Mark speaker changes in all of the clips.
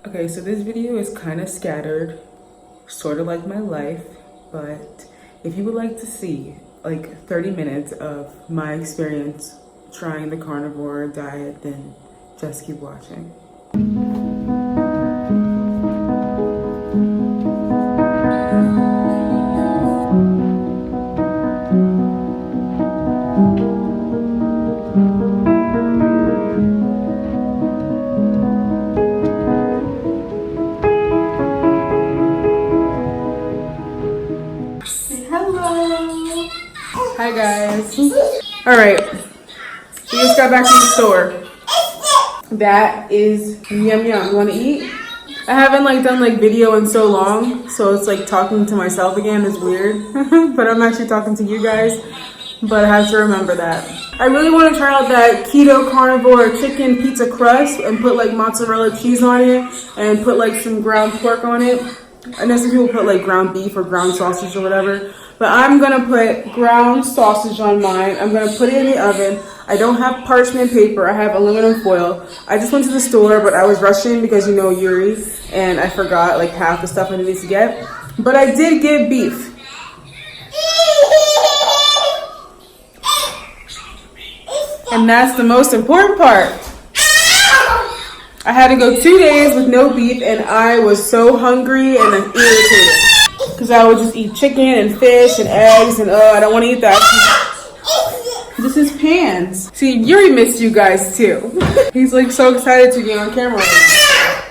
Speaker 1: Okay, so this video is kind of scattered, sort of like my life, but if you would like to see like 30 minutes of my experience trying the carnivore diet, then just keep watching. Hi guys. All right, we just got back from the store. That is yum yum. You want to eat? I haven't done video in so long, so it's like talking to myself again is weird. But I'm actually talking to you guys. But I have to remember that. I really want to try out that keto carnivore chicken pizza crust and put like mozzarella cheese on it and put like some ground pork on it. I know some people put like ground beef or ground sausage or whatever. But I'm going to put ground sausage on mine. I'm going to put it in the oven. I don't have parchment paper. I have aluminum foil. I just went to the store, but I was rushing because you know Yuri, and I forgot like half the stuff I needed to get. But I did get beef. And that's the most important part. I had to go 2 days with no beef, and I was so hungry and irritated. Because I would just eat chicken and fish and eggs, and I don't want to eat that. This is Pans. See, Yuri missed you guys too. He's like so excited to be on camera right now.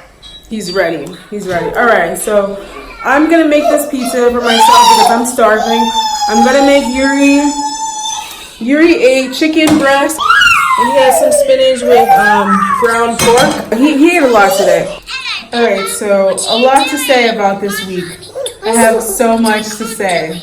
Speaker 1: He's ready. He's ready. All right, so I'm going to make this pizza for myself because I'm starving. I'm going to make Yuri ate chicken breast, and he had some spinach with ground pork. He ate a lot today. All right, so a lot to say about this week. I have so much to say.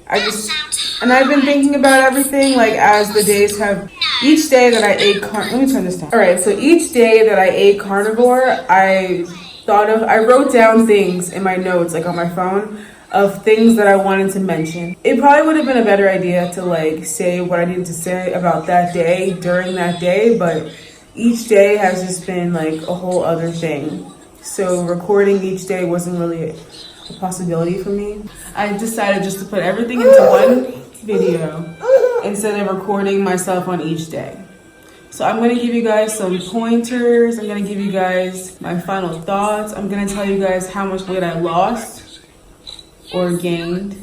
Speaker 1: I've been thinking about everything like as the days have, each day that I ate let me turn this down. All right, so each day that I ate carnivore, I wrote down things in my notes, like on my phone, of things that I wanted to mention. It probably would have been a better idea to like say what I needed to say about that day during that day, but each day has just been like a whole other thing. So recording each day wasn't really a possibility for me. I decided just to put everything into one video instead of recording myself on each day. So I'm gonna give you guys some pointers. I'm gonna give you guys my final thoughts. I'm gonna tell you guys how much weight I lost or gained.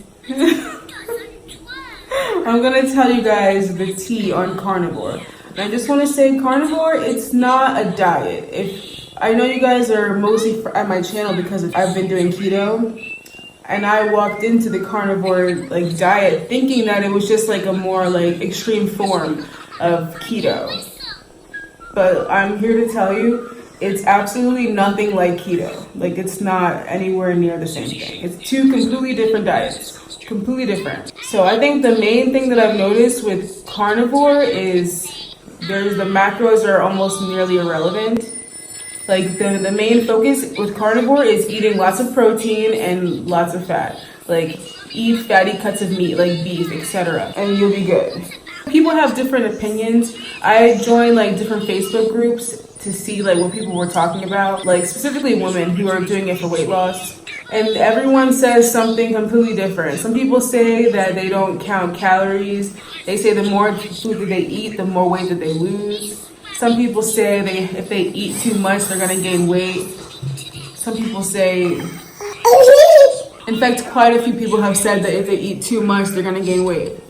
Speaker 1: I'm gonna tell you guys the tea on carnivore. And I just wanna say carnivore, it's not a diet. I know you guys are mostly at my channel because I've been doing keto, and I walked into the carnivore diet thinking that it was just like a more extreme form of keto. But I'm here to tell you, it's absolutely nothing like keto. It's not anywhere near the same thing. It's two completely different diets, completely different. So I think the main thing that I've noticed with carnivore is the macros are almost nearly irrelevant. The main focus with carnivore is eating lots of protein and lots of fat. Eat fatty cuts of meat like beef, etc. and you'll be good. People have different opinions. I joined different Facebook groups to see what people were talking about, specifically women who are doing it for weight loss. And everyone says something completely different. Some people say that they don't count calories. They say the more food that they eat, the more weight that they lose. Some people say if they eat too much, they're gonna gain weight. Some people say, in fact, quite a few people have said that if they eat too much, they're gonna gain weight.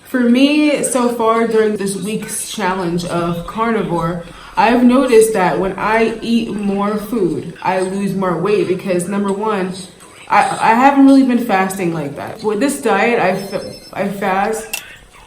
Speaker 1: For me, so far during this week's challenge of carnivore, I've noticed that when I eat more food, I lose more weight because number one, I haven't really been fasting like that. With this diet, I fast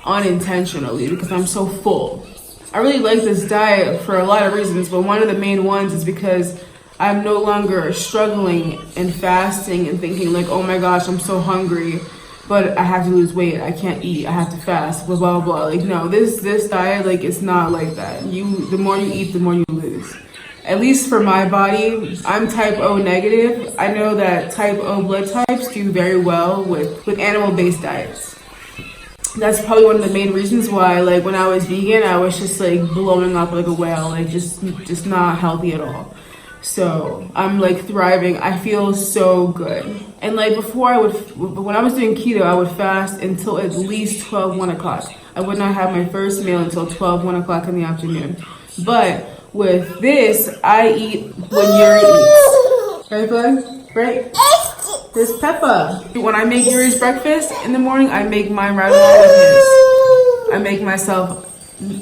Speaker 1: unintentionally because I'm so full. I really like this diet for a lot of reasons, but one of the main ones is because I'm no longer struggling and fasting and thinking oh my gosh, I'm so hungry, but I have to lose weight. I can't eat. I have to fast. Blah blah blah. No, this diet it's not like that. The more you eat, the more you lose. At least for my body, I'm type O negative. I know that type O blood types do very well with animal-based diets. that's probably one of the main reasons why, like, when I was vegan, I was just like blowing up like a whale, like just not healthy at all. So I'm like thriving. I feel so good. And like before, when I was doing keto, I would fast until at least 1 o'clock. I would not have my first meal until 1 o'clock in the afternoon. But with this, I eat when Yuri eats. Right, bud? Right? There's Peppa. When I make Yuri's breakfast in the morning, I make mine right along with his. I make myself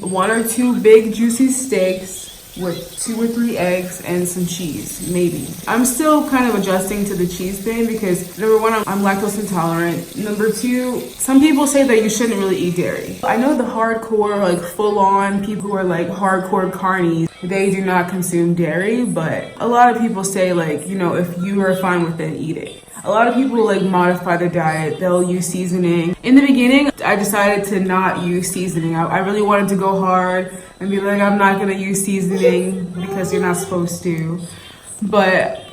Speaker 1: 1 or 2 big juicy steaks with 2 or 3 eggs and some cheese, maybe. I'm still kind of adjusting to the cheese thing because number 1, I'm lactose intolerant. Number 2, some people say that you shouldn't really eat dairy. I know the hardcore, like full-on people who are like hardcore carnies, they do not consume dairy, but a lot of people say like, you know, if you are fine with it, eat it. A lot of people like modify their diet. They'll use seasoning. In the beginning, I decided to not use seasoning. I really wanted to go hard and be like, I'm not gonna use seasoning because you're not supposed to. But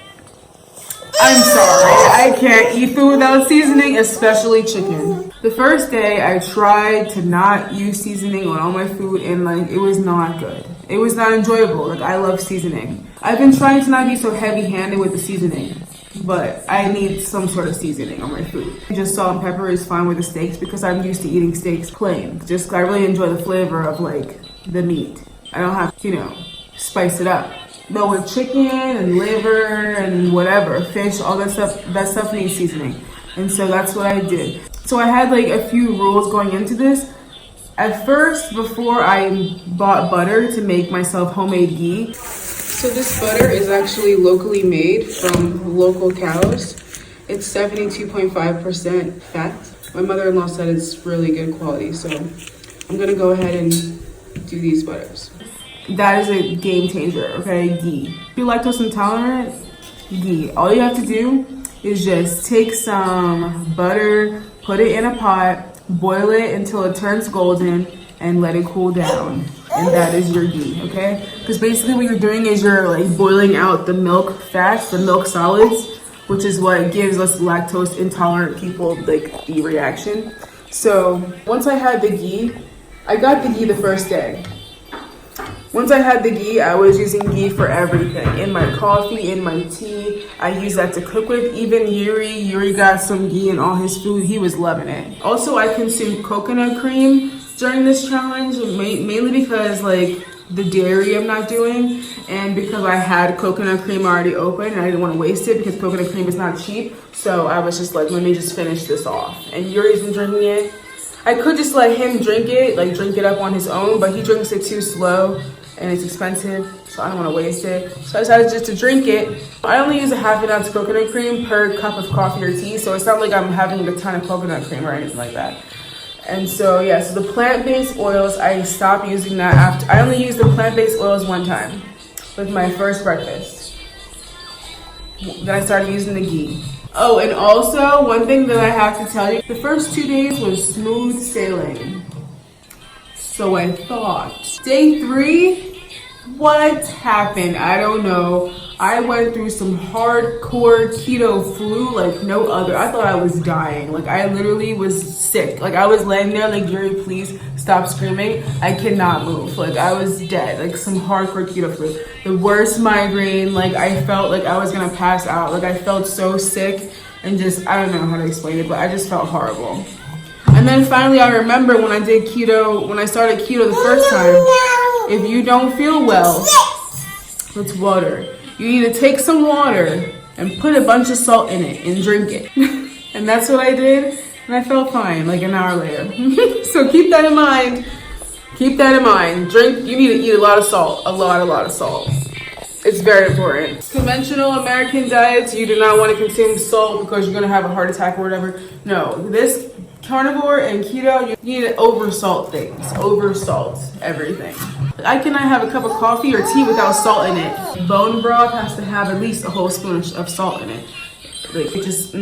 Speaker 1: I'm sorry, I can't eat food without seasoning, especially chicken. The first day, I tried to not use seasoning on all my food and like, it was not good. It was not enjoyable. Like, I love seasoning. I've been trying to not be so heavy-handed with the seasoning, but I need some sort of seasoning on my food. Just salt and pepper is fine with the steaks because I'm used to eating steaks plain. Just, I really enjoy the flavor of like the meat. I don't have to, you know, spice it up. But with chicken and liver and whatever, fish, all that stuff needs seasoning. And so that's what I did. So I had like a few rules going into this. At first, before I bought butter to make myself homemade ghee. So this butter is actually locally made from local cows. It's 72.5% fat. My mother-in-law said it's really good quality, so I'm gonna go ahead and do these butters. That is a game changer, okay? Ghee. If you're lactose intolerant, ghee. All you have to do is just take some butter, put it in a pot, boil it until it turns golden, and let it cool down. And that is your ghee, okay? Because basically what you're doing is you're like boiling out the milk fats, the milk solids, which is what gives us lactose intolerant people like the reaction. So once I had the ghee, I got the ghee the first day. Once I had the ghee, I was using ghee for everything. In my coffee, in my tea. I use that to cook with. Even Yuri got some ghee in all his food. He was loving it. Also, I consumed coconut cream during this challenge, mainly because like the dairy I'm not doing, and because I had coconut cream already open and I didn't want to waste it because coconut cream is not cheap. So I was just like, let me just finish this off. And Yuri's been drinking it. I could just let him drink it up on his own, but he drinks it too slow and it's expensive, so I don't want to waste it. So I decided just to drink it. I only use a ½ ounce coconut cream per cup of coffee or tea, so it's not like I'm having a ton of coconut cream or anything like that. And so yeah, so the plant-based oils, I stopped using that after. I only used the plant-based oils one time with my first breakfast. Then I started using the ghee. Oh, and also one thing that I have to tell you, the first 2 days was smooth sailing. So I thought. Day 3, what happened? I don't know. I went through some hardcore keto flu like no other. I thought I was dying. Like I literally was sick. Like I was laying there like, Yuri, please stop screaming. I cannot move. Like I was dead. Like some hardcore keto flu. The worst migraine. Like I felt like I was gonna pass out. Like I felt so sick and just, I don't know how to explain it, but I just felt horrible. And then finally I remember when I did keto, when I started keto the first time, if you don't feel well, it's water. You need to take some water and put a bunch of salt in it and drink it. And that's what I did, and I felt fine like an hour later. So keep that in mind. Keep that in mind. You need to eat a lot of salt, a lot of salt. It's very important. Conventional American diets, you do not want to consume salt because you're going to have a heart attack or whatever. No, this carnivore and keto, you need to oversalt things. Oversalt everything. I cannot have a cup of coffee or tea without salt in it. Bone broth has to have at least a whole spoon of salt in it. Like, it just,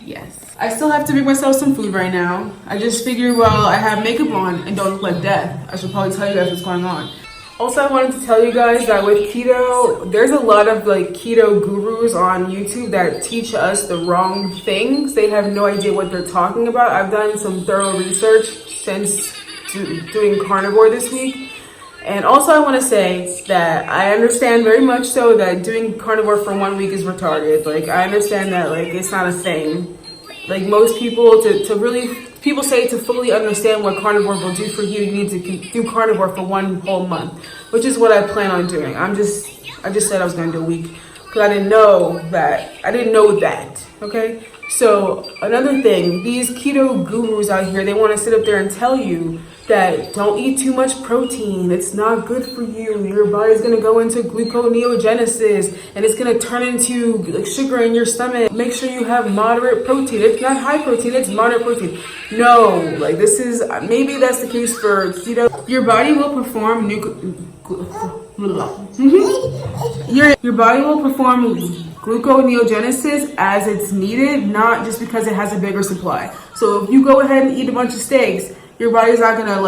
Speaker 1: yes. I still have to make myself some food right now. I just figured, well, I have makeup on and don't look like death. I should probably tell you guys what's going on. Also, I wanted to tell you guys that with keto, there's a lot of like keto gurus on YouTube that teach us the wrong things. They have no idea what they're talking about. I've done some thorough research since doing carnivore this week. And also I want to say that I understand very much so that doing carnivore for 1 week is retarded. Like, I understand that like it's not a thing. Like most people, people say to fully understand what carnivore will do for you, you need to do carnivore for 1 whole month, which is what I plan on doing. I just said I was going to do a week because I didn't know that. Okay. So another thing, these keto gurus out here, they want to sit up there and tell you that don't eat too much protein. It's not good for you. Your body's going to go into gluconeogenesis and it's going to turn into like sugar in your stomach. Make sure you have moderate protein. It's not high protein, it's moderate protein. No, like this is, maybe that's the case for keto. Your body will perform your body will perform gluconeogenesis as it's needed, not just because it has a bigger supply. So if you go ahead and eat a bunch of steaks, your body's not gonna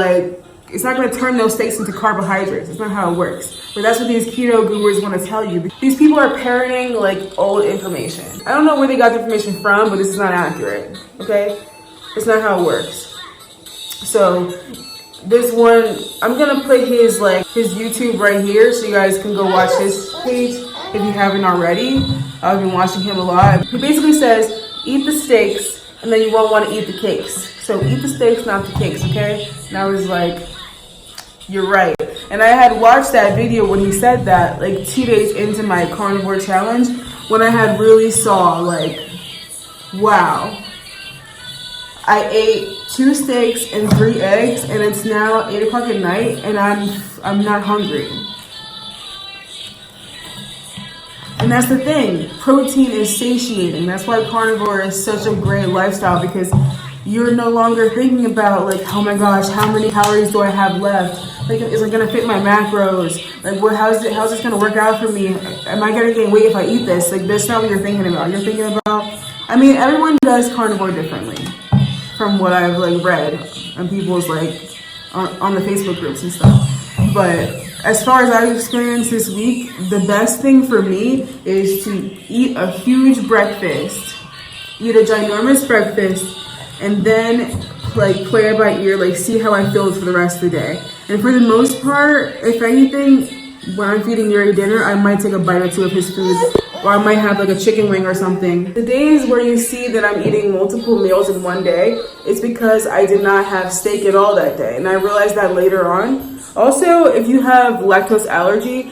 Speaker 1: it's not gonna turn those steaks into carbohydrates. It's not how it works. But that's what these keto gurus want to tell you. These people are parroting like old information. I don't know where they got the information from, but this is not accurate. Okay, it's not how it works. So this one, I'm gonna play his YouTube right here, so you guys can go watch his page if you haven't already. I've been watching him a lot. He basically says, eat the steaks, and then you won't want to eat the cakes. So eat the steaks, not the cakes, okay? And I was like, you're right. And I had watched that video when he said that, like 2 days into my carnivore challenge, when I had really saw, like, wow. I ate 2 steaks and 3 eggs, and it's now 8 o'clock at night, and I'm not hungry. And that's the thing. Protein is satiating. That's why carnivore is such a great lifestyle, because you're no longer thinking about like, oh my gosh, how many calories do I have left? Like, is it gonna fit my macros? Like, how's this gonna work out for me? Am I gonna gain weight if I eat this? Like, that's not what you're thinking about. You're thinking about, I mean, everyone does carnivore differently, from what I've like read and people's like on the Facebook groups and stuff. But as far as I've experienced this week, the best thing for me is to eat a huge breakfast, eat a ginormous breakfast, and then like play it by ear, like see how I feel for the rest of the day. And for the most part, if anything, when I'm feeding Yuri dinner, I might take a bite or 2 of his food, or I might have like a chicken wing or something. The days where you see that I'm eating multiple meals in one day, it's because I did not have steak at all that day. And I realized that later on. Also, if you have lactose allergy,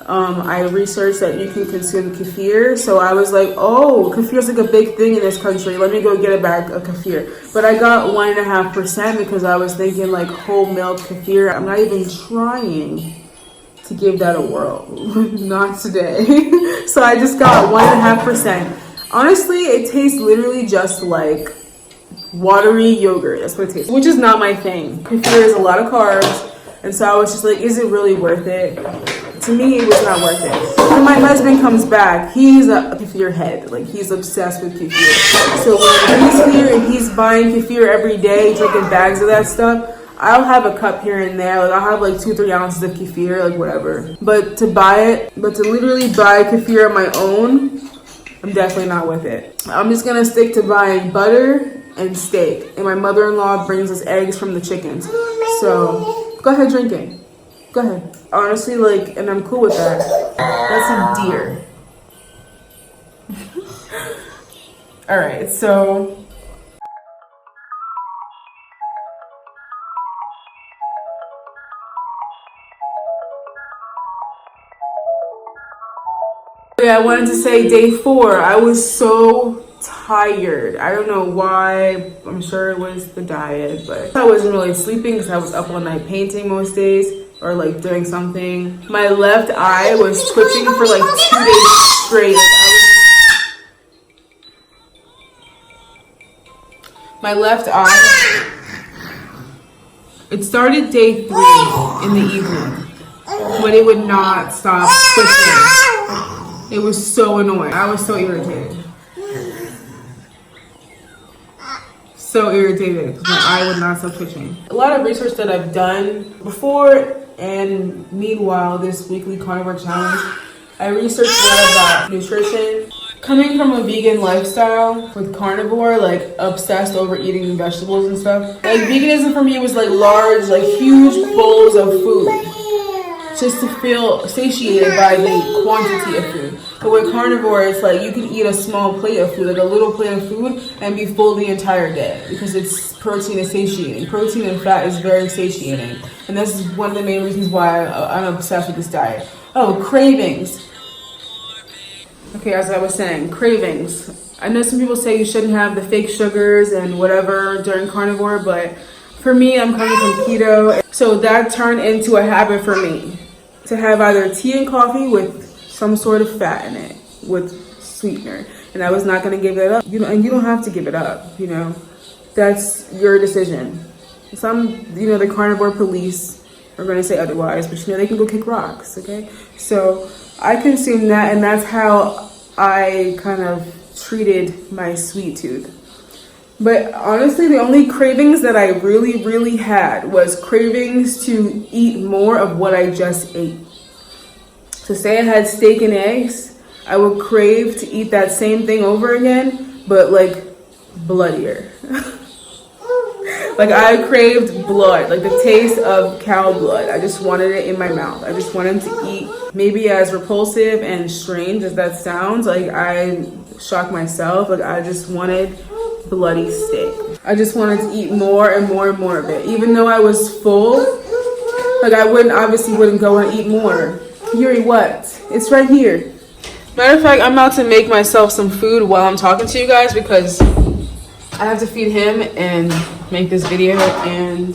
Speaker 1: I researched that you can consume kefir. So I was like, oh, kefir is like a big thing in this country. Let me go get a bag of kefir. But I got 1.5% because I was thinking like whole milk kefir. I'm not even trying to give that a whirl. Not today. So I just got 1.5%. Honestly, it tastes literally just like watery yogurt. That's what it tastes, which is not my thing. Kefir is a lot of carbs. And so I was just like, is it really worth it? To me, it was not worth it. When my husband comes back, he's a kefir head. Like, he's obsessed with kefir. So when he's here and he's buying kefir every day, drinking bags of that stuff, I'll have a cup here and there. Like, I'll have like 2-3 ounces of kefir, like whatever. But to literally buy kefir on my own, I'm definitely not with it. I'm just gonna stick to buying butter and steak. And my mother-in-law brings us eggs from the chickens. So go ahead, drink it. Go ahead. Honestly, like, and I'm cool with that. That's a deer. All right, so. Yeah, I wanted to say day 4. I was so tired. I don't know why. I'm sure it was the diet, but I wasn't really sleeping because I was up all night painting most days or like doing something. My left eye was twitching for like 2 days straight. My left eye, it started day 3 in the evening, but it would not stop twitching. It was so annoying. I was so irritated. So irritated because my eye would not stop twitching. A lot of research that I've done before And meanwhile, this weekly carnivore challenge, I researched a lot about nutrition. Coming from a vegan lifestyle with carnivore, like obsessed over eating vegetables and stuff, like veganism for me was like large, like huge bowls of food, just to feel satiated by the quantity of food. But with carnivore, it's like you can eat a small plate of food, like a little plate of food, and be full the entire day because it's protein is satiating. Protein and fat is very satiating, and this is one of the main reasons why I'm obsessed with this diet. Oh, cravings. Okay, as I was saying, cravings. I know some people say you shouldn't have the fake sugars and whatever during carnivore, but for me, I'm coming from keto. So that turned into a habit for me to have either tea and coffee with some sort of fat in it, with sweetener. And I was not gonna give it up. And you don't have to give it up, That's your decision. The carnivore police are gonna say otherwise, but they can go kick rocks, okay? So I consumed that, and that's how I kind of treated my sweet tooth. But honestly, the only cravings that I really, really had was cravings to eat more of what I just ate. So say I had steak and eggs, I would crave to eat that same thing over again, but like bloodier. Like I craved blood, like the taste of cow blood. I just wanted it in my mouth. I just wanted to eat. Maybe as repulsive and strange as that sounds, like I shocked myself. Like I just wanted bloody steak. I just wanted to eat more and more and more of it. Even though I was full, like I obviously wouldn't go and eat more. Yuri, what? It's right here. Matter of fact, I'm about to make myself some food while I'm talking to you guys because I have to feed him and make this video and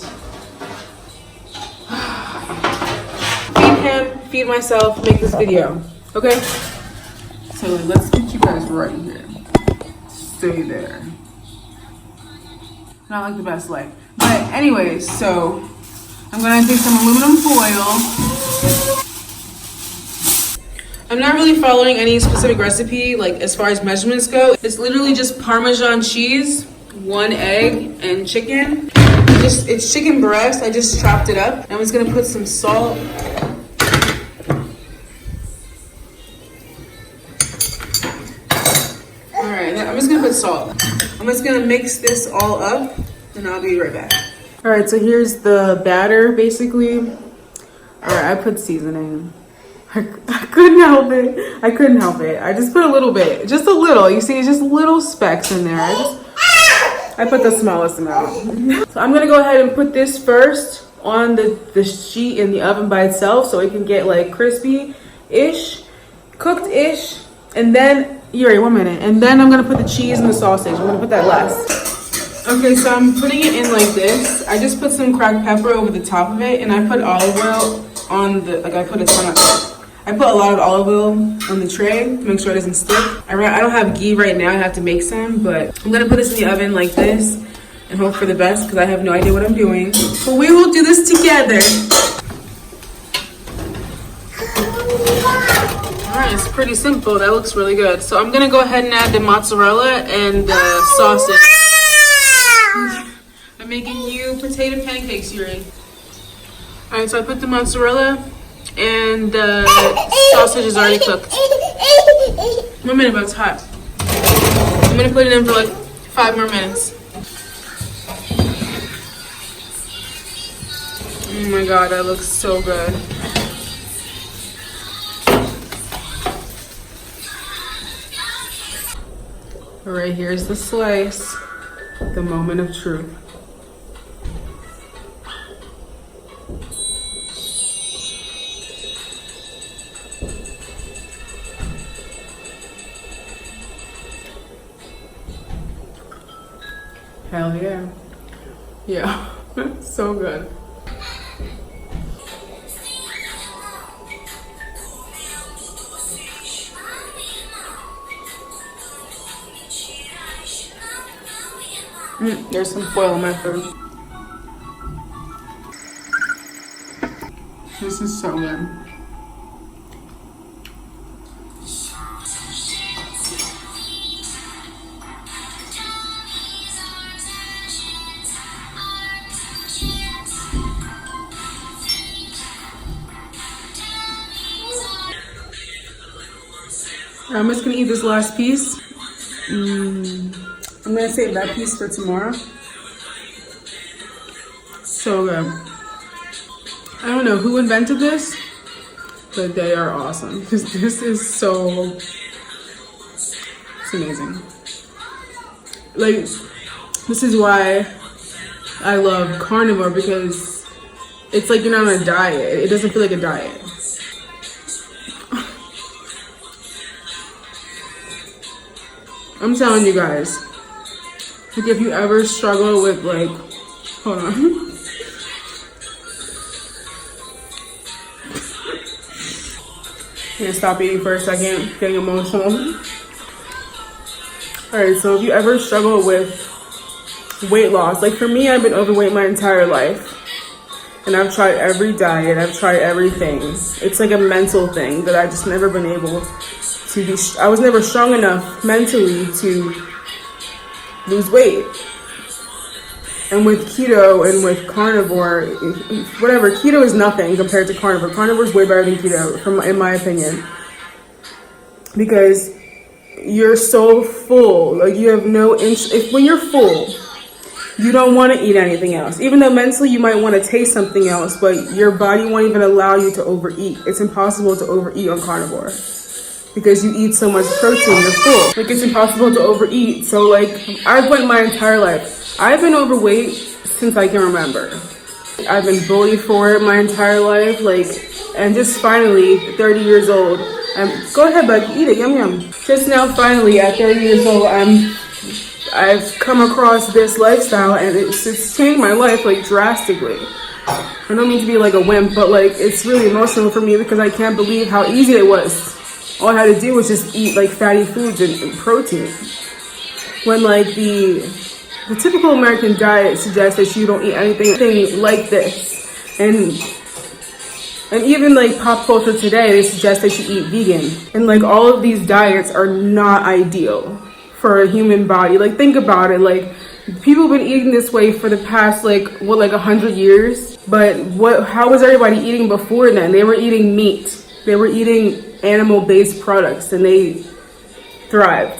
Speaker 1: feed him, feed myself, make this video. Okay? So let's get you guys right here. Stay there. Not like the best light. But anyways, so I'm gonna take some aluminum foil. I'm not really following any specific recipe, like as far as measurements go. It's literally just Parmesan cheese, 1 egg, and chicken. It's chicken breast. I just chopped it up. I'm just gonna put some salt. All right, I'm just gonna put salt. I'm just gonna mix this all up, and I'll be right back. All right, so here's the batter, basically. All right, I put seasoning. I couldn't help it. I just put a little bit, just a little. You see, it's just little specks in there. I put the smallest amount. So I'm gonna go ahead and put this first on the sheet in the oven by itself so it can get like crispy-ish, cooked-ish, and then, Yuri, 1 minute. And then I'm gonna put the cheese and the sausage. I'm gonna put that last. Okay, so I'm putting it in like this. I just put some cracked pepper over the top of it, and I put olive oil on I put a ton of it. I put a lot of olive oil on the tray to make sure it doesn't stick. I don't have ghee right now. I have to make some, but I'm gonna put this in the oven like this and hope for the best because I have no idea what I'm doing. But we will do this together. All right, it's pretty simple. That looks really good. So I'm gonna go ahead and add the mozzarella and the sausage. I'm making you potato pancakes, Yuri. All right, so I put the mozzarella and the sausage is already cooked. 1 minute, but it's hot. I'm gonna put it in for like 5 more minutes. Oh my God, that looks so good. All right, here's the slice. The moment of truth. Hell yeah. Yeah, so good. There's some foil in my food. This is so good. I'm just gonna eat this last piece. I'm gonna save that piece for tomorrow. So good. I don't know who invented this, but they are awesome because this is so, it's amazing. Like, this is why I love carnivore, because it's like you're not on a diet. It doesn't feel like a diet. I'm telling you guys, like if you ever struggle with like, hold on. I'm gonna stop eating for a second, getting emotional. Alright, so if you ever struggle with weight loss, like for me, I've been overweight my entire life. And I've tried every diet, I've tried everything. It's like a mental thing that I've just never been able to be, I was never strong enough mentally to lose weight. And with keto and with carnivore, whatever, keto is nothing compared to carnivore. Carnivore is way better than keto, in my opinion. Because you're so full, like you have no interest. When you're full, you don't want to eat anything else. Even though mentally you might want to taste something else, but your body won't even allow you to overeat. It's impossible to overeat on carnivore because you eat so much protein, you're full. Like it's impossible to overeat. So like I've went my entire life. I've been overweight since I can remember. I've been bullied for it my entire life. Like, and just finally, 30 years old, go ahead, bud, eat it, yum yum. Just now, finally, at 30 years old, I've come across this lifestyle, and it's changed my life like drastically. I don't mean to be like a wimp, but like it's really emotional for me because I can't believe how easy it was. All I had to do was just eat like fatty foods and protein. When like the typical American diet suggests that you don't eat anything like this, and even like pop culture today, they suggest that you eat vegan, and like all of these diets are not ideal for a human body. Like think about it, like people have been eating this way for the past like 100 years, but how was everybody eating before then? They were eating meat, they were eating animal-based products, and they thrived.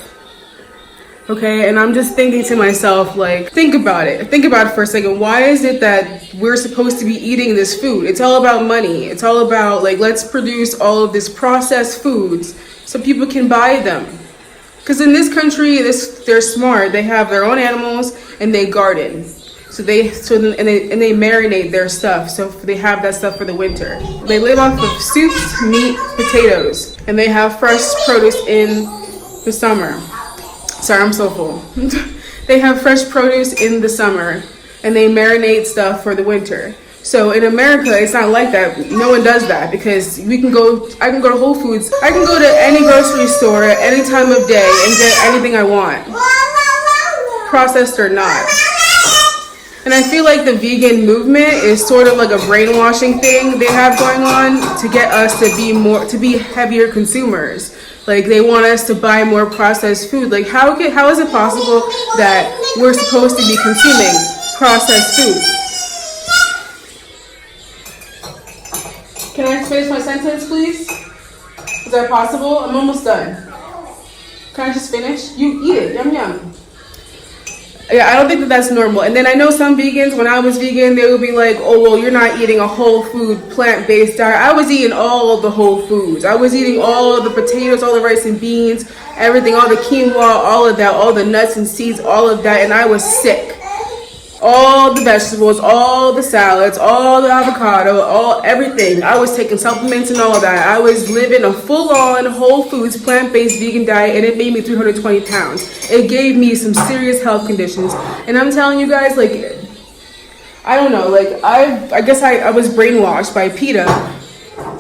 Speaker 1: Okay, and I'm just thinking to myself, like, think about it for a second. Why is it that we're supposed to be eating this food? It's all about money. It's all about like, let's produce all of this processed foods so people can buy them. Because in this country, they're smart. They have their own animals and they garden. So they marinate their stuff. So they have that stuff for the winter. They live off of soups, meat, potatoes, and they have fresh produce in the summer. Sorry, I'm so full. They have fresh produce in the summer and they marinate stuff for the winter. So in America, it's not like that. No one does that because I can go to Whole Foods. I can go to any grocery store at any time of day and get anything I want, processed or not. And I feel like the vegan movement is sort of like a brainwashing thing they have going on to get us to be heavier consumers. Like they want us to buy more processed food. Like how is it possible that we're supposed to be consuming processed food? Can I finish my sentence, please? Is that possible? I'm almost done. Can I just finish? You eat it, yum yum. Yeah, I don't think that's normal. And then I know some vegans, when I was vegan, they would be like, oh, well, you're not eating a whole food, plant-based diet. I was eating all of the whole foods. I was eating all of the potatoes, all the rice and beans, everything, all the quinoa, all of that, all the nuts and seeds, all of that. And I was sick. All the vegetables, all the salads, all the avocado, everything. I was taking supplements and all of that. I was living a full-on whole foods, plant-based vegan diet, and it made me 320 pounds. It gave me some serious health conditions. And I'm telling you guys, like, I don't know, like, I guess I was brainwashed by PETA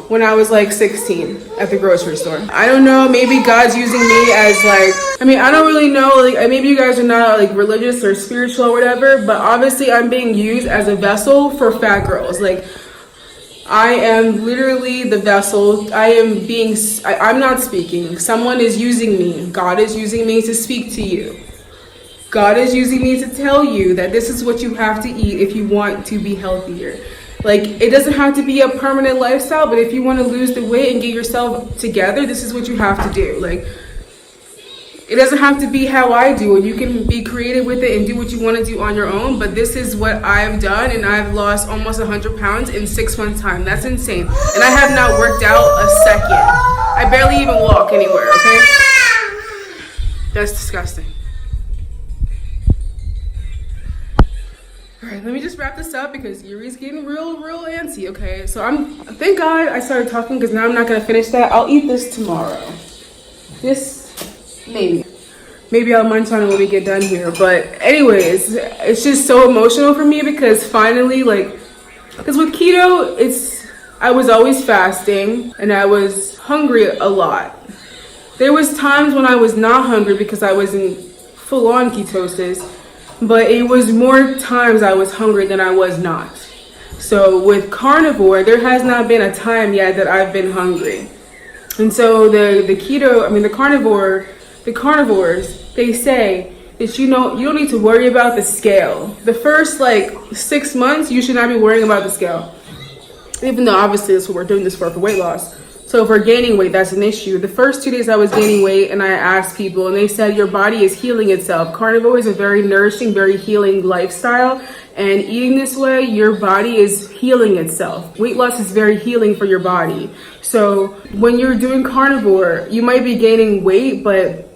Speaker 1: when I was like 16 at the grocery store. I don't know, maybe God's using me as like, I mean, I don't really know, like maybe you guys are not like religious or spiritual or whatever, but obviously I'm being used as a vessel for fat girls. Like I am literally the vessel. I'm not speaking. Someone is using me. God is using me to speak to you. God is using me to tell you that this is what you have to eat if you want to be healthier. Like, it doesn't have to be a permanent lifestyle, but if you want to lose the weight and get yourself together, this is what you have to do. Like, it doesn't have to be how I do it. You can be creative with it and do what you want to do on your own, but this is what I've done, and I've lost almost 100 pounds in 6 months time. That's insane. And I have not worked out a second. I barely even walk anywhere, okay? That's disgusting. All right, let me just wrap this up because Yuri's getting real antsy, okay? So thank God I started talking because now I'm not gonna finish that. I'll eat this tomorrow. Maybe I'll munch on it when we get done here. But anyways, it's just so emotional for me because finally, because with keto, I was always fasting and I was hungry a lot. There was times when I was not hungry because I was in full-on ketosis, but it was more times I was hungry than I was not. So with carnivore, there has not been a time yet that I've been hungry. And so the carnivores, they say that you don't need to worry about the scale. The first 6 months, you should not be worrying about the scale. Even though obviously that's what we're doing this for weight loss. So if we're gaining weight, that's an issue. The first 2 days I was gaining weight and I asked people and they said your body is healing itself. Carnivore is a very nourishing, very healing lifestyle. And eating this way, your body is healing itself. Weight loss is very healing for your body. So when you're doing carnivore, you might be gaining weight, but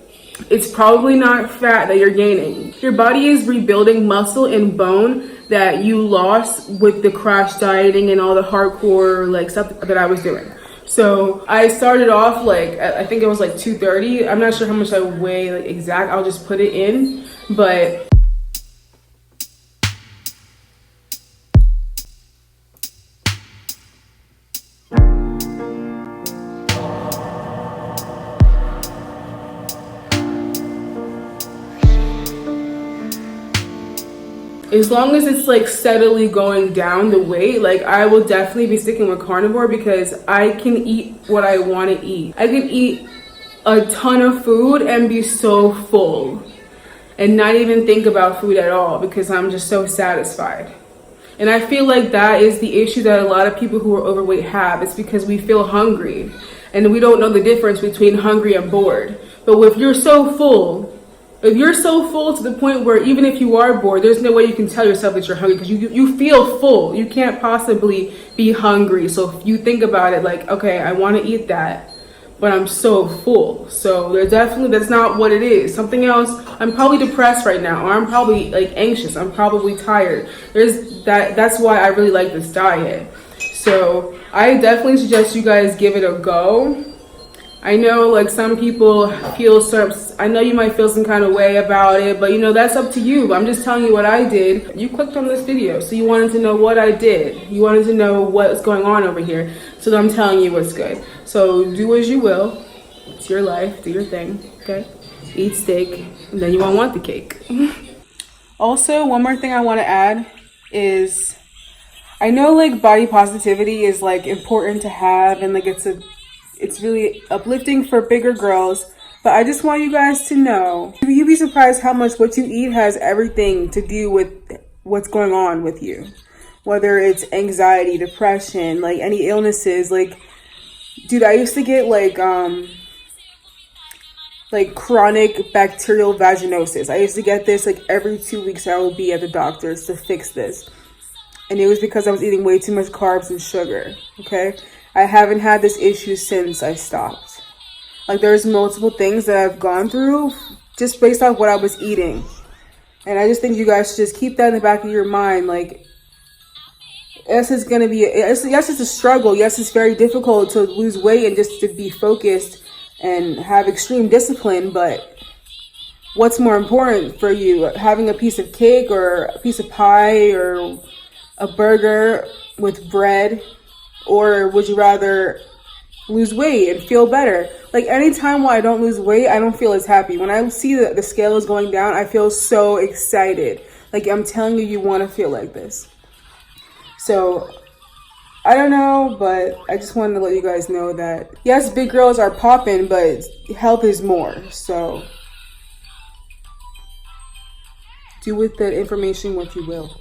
Speaker 1: it's probably not fat that you're gaining. Your body is rebuilding muscle and bone that you lost with the crash dieting and all the hardcore stuff that I was doing. So I started off I think it was 230. I'm not sure how much I weigh exact. I'll just put it in, but as long as it's steadily going down the weight, I will definitely be sticking with carnivore because I can eat what I want to eat. I can eat a ton of food and be so full and not even think about food at all because I'm just so satisfied. And I feel like that is the issue that a lot of people who are overweight have. It's because we feel hungry and we don't know the difference between hungry and bored. But if you're so full to the point where even if you are bored, there's no way you can tell yourself that you're hungry because you feel full. You can't possibly be hungry. So if you think about it okay, I want to eat that, but I'm so full. So that's not what it is. Something else. I'm probably depressed right now, or I'm probably anxious. I'm probably tired. That's why I really like this diet. So I definitely suggest you guys give it a go. I know some people I know you might feel some kind of way about it, but that's up to you. I'm just telling you what I did. You clicked on this video, so you wanted to know what I did. You wanted to know what's going on over here. So I'm telling you what's good. So do as you will. It's your life. Do your thing. Okay? Eat steak, and then you won't want the cake. Also, one more thing I want to add is I know body positivity is important to have, and it's really uplifting for bigger girls, but I just want you guys to know, you'd be surprised how much what you eat has everything to do with what's going on with you. Whether it's anxiety, depression, any illnesses, dude, I used to get chronic bacterial vaginosis. I used to get this every 2 weeks. I would be at the doctor's to fix this. And it was because I was eating way too much carbs and sugar, okay? I haven't had this issue since I stopped. There's multiple things that I've gone through just based off what I was eating. And I just think you guys should just keep that in the back of your mind. Yes, it's a struggle. Yes, it's very difficult to lose weight and just to be focused and have extreme discipline. But what's more important for you? Having a piece of cake or a piece of pie or a burger with bread? Or would you rather lose weight and feel better? Anytime while I don't lose weight, I don't feel as happy. When I see that the scale is going down, I feel so excited. I'm telling you, you want to feel like this. So I don't know, but I just wanted to let you guys know that yes, big girls are popping, but health is more. So do with that information what you will.